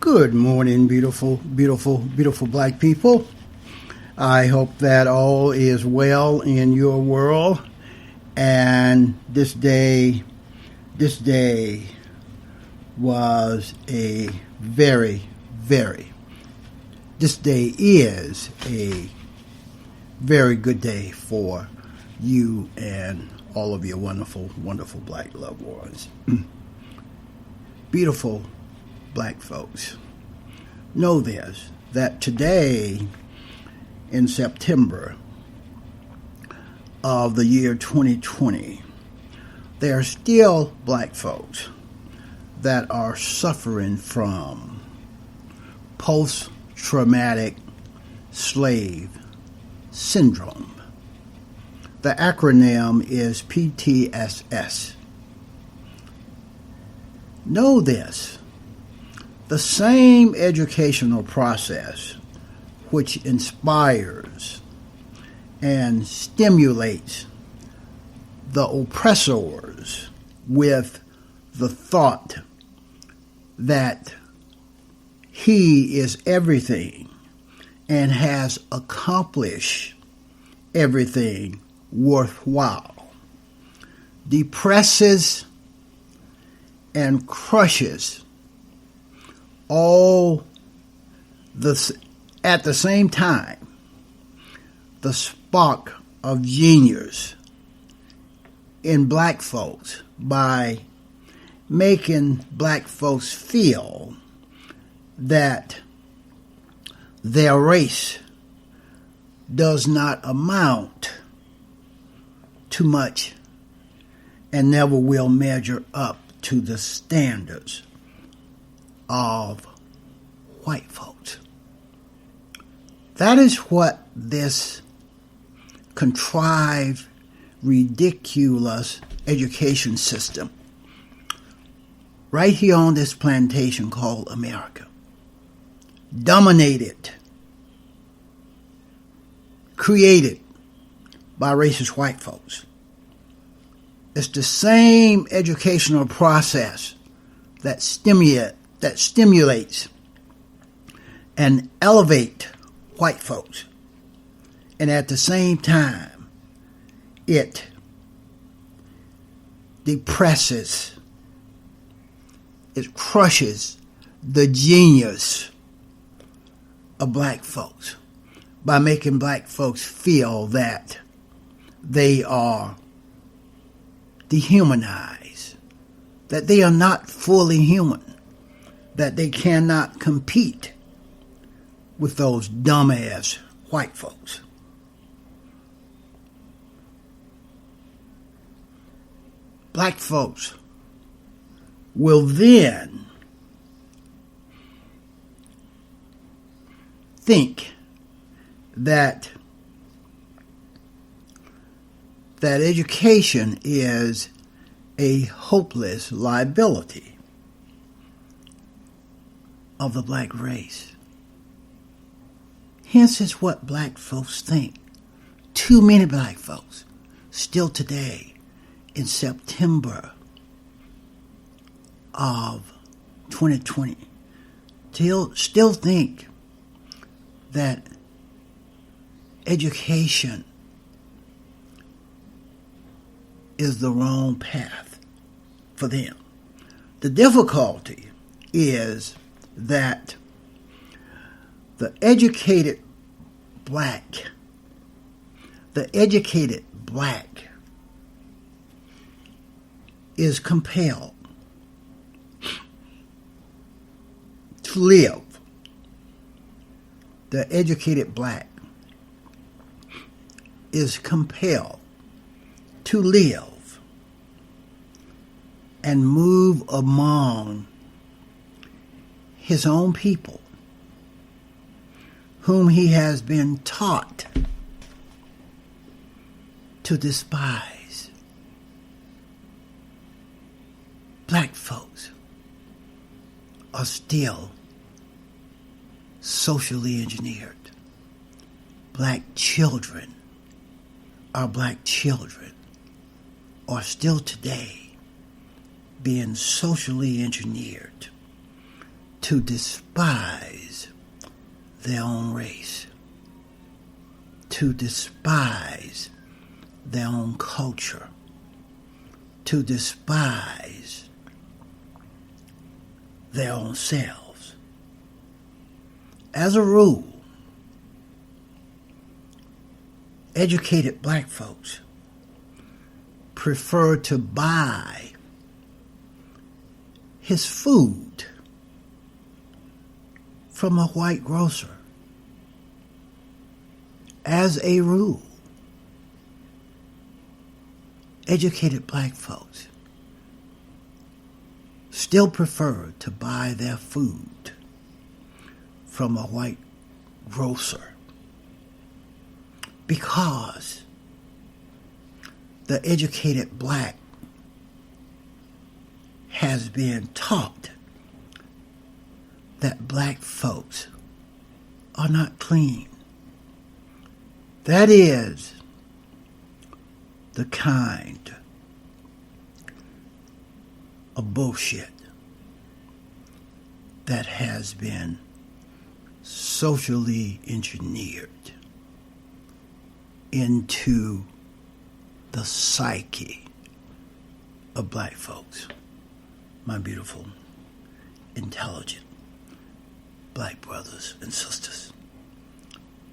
Good morning, beautiful, beautiful, beautiful black people. I hope that all is well in your world. And this day was a this day is a very good day for you and all of your wonderful, wonderful black loved ones. Beautiful black folks, know this, that today in September of the year 2020, there are still black folks that are suffering from post-traumatic slave syndrome. The acronym is PTSS. Know this, the same educational process which inspires and stimulates the oppressors with the thought that he is everything and has accomplished everything worthwhile, depresses and crushes all at the same time the spark of genius in black folks by making black folks feel that their race does not amount to much and never will measure up to the standards of white folks. That is what this contrived, ridiculous education system right here on this plantation called America, dominated, created by racist white folks. It's the same educational process that stimulates and elevates white folks. And at the same time, it depresses, it crushes the genius of black folks by making black folks feel that they are dehumanized, that they are not fully human, that they cannot compete with those dumbass white folks. Black folks will then think that education is a hopeless liability of the black race. Hence is what black folks think. Too many black folks still today in September of 2020 still think that education is the wrong path for them. The difficulty is that the educated black is compelled to live. The educated black is compelled to live and move among his own people, whom he has been taught to despise. Black folks are still socially engineered. Black children are still today being socially engineered to despise their own race, to despise their own culture, to despise their own selves. As a rule, educated black folks prefer to buy his food from a white grocer. As a rule, educated black folks still prefer to buy their food from a white grocer because the educated black has been taught that black folks are not clean. That is the kind of bullshit that has been socially engineered into the psyche of black folks. My beautiful, intelligent black brothers and sisters.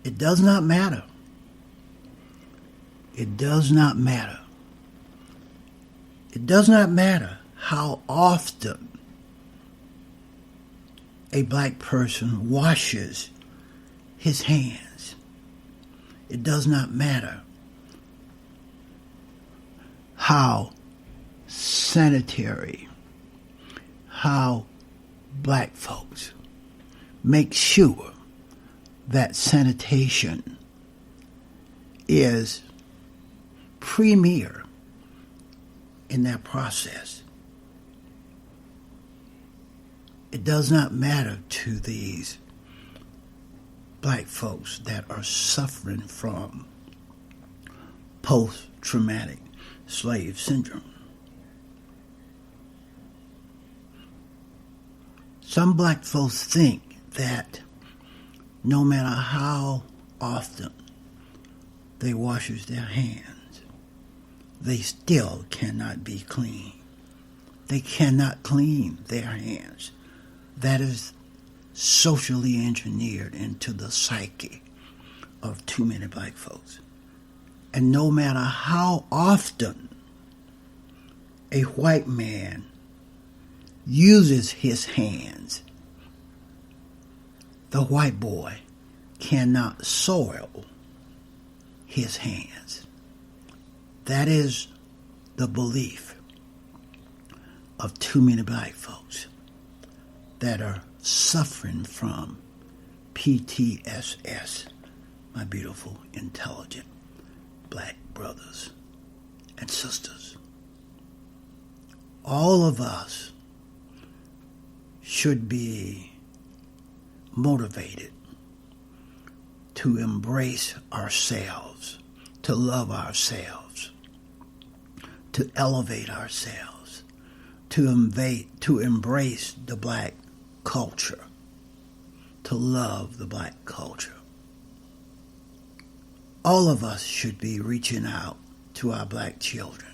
It does not matter. It does not matter. It does not matter how often a black person washes his hands. It does not matter how sanitary, how black folks make sure that sanitation is premier in that process. It does not matter to these black folks that are suffering from post-traumatic slave syndrome. Some black folks think that no matter how often they wash their hands, they still cannot be clean. They cannot clean their hands. That is socially engineered into the psyche of too many black folks. And no matter how often a white man uses his hands, the white boy cannot soil his hands. That is the belief of too many black folks that are suffering from PTSS, my beautiful, intelligent black brothers and sisters. All of us should be motivated to embrace ourselves, to love ourselves, to elevate ourselves, to embrace the black culture, to love the black culture. All of us should be reaching out to our black children,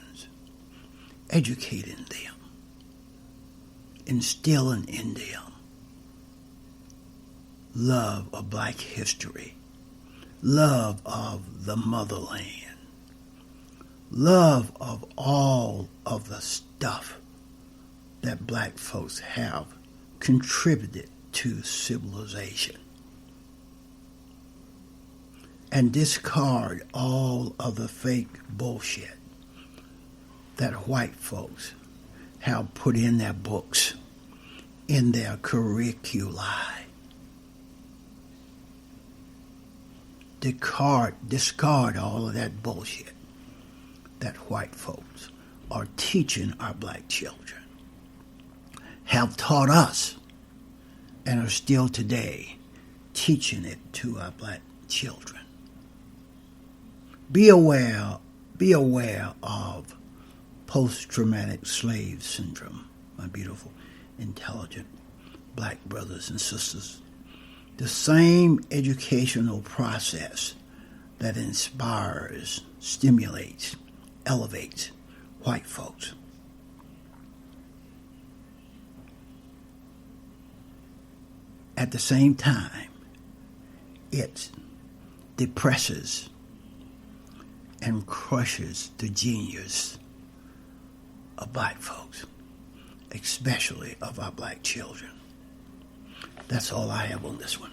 educating them, instilling in them love of black history, love of the motherland, love of all of the stuff that black folks have contributed to civilization, and discard all of the fake bullshit that white folks have put in their books, in their curricula. Discard all of that bullshit that white folks are teaching our black children, have taught us, and are still today teaching it to our black children. Be aware of post-traumatic slave syndrome, my beautiful, intelligent black brothers and sisters, the same educational process that inspires, stimulates, elevates white folks. At the same time, it depresses and crushes the genius of black folks, especially of our black children. That's all I have on this one.